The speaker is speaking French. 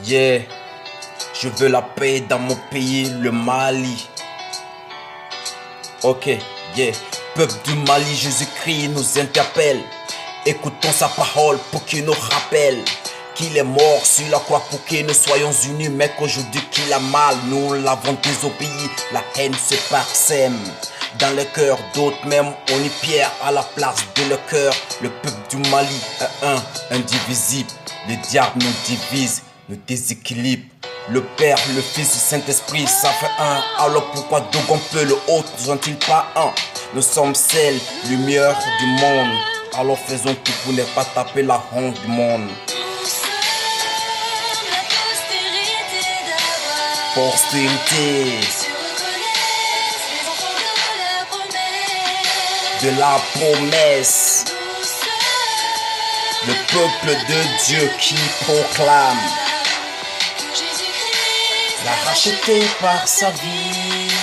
Yeah, je veux la paix dans mon pays, le Mali. Ok, yeah. Peuple du Mali, Jésus-Christ nous interpelle. Écoutons sa parole pour qu'il nous rappelle qu'il est mort sur la croix pour que nous soyons unis. Mais qu'aujourd'hui qu'il a mal, nous l'avons désobéi. La haine se parsème dans le cœur d'autres, même on y pierre à la place de leur cœur. Le peuple du Mali est indivisible. Le diable nous divise, nous déséquilibre. Le Père, le Fils, le Saint-Esprit, ça fait un. Alors pourquoi deux on peut, le autre ne sont-ils pas un? Nous sommes celle, lumière du monde. Alors faisons tout pour ne pas taper la honte du monde. Postérité de la promesse. Le peuple de Dieu qui proclame l'a racheté par sa vie.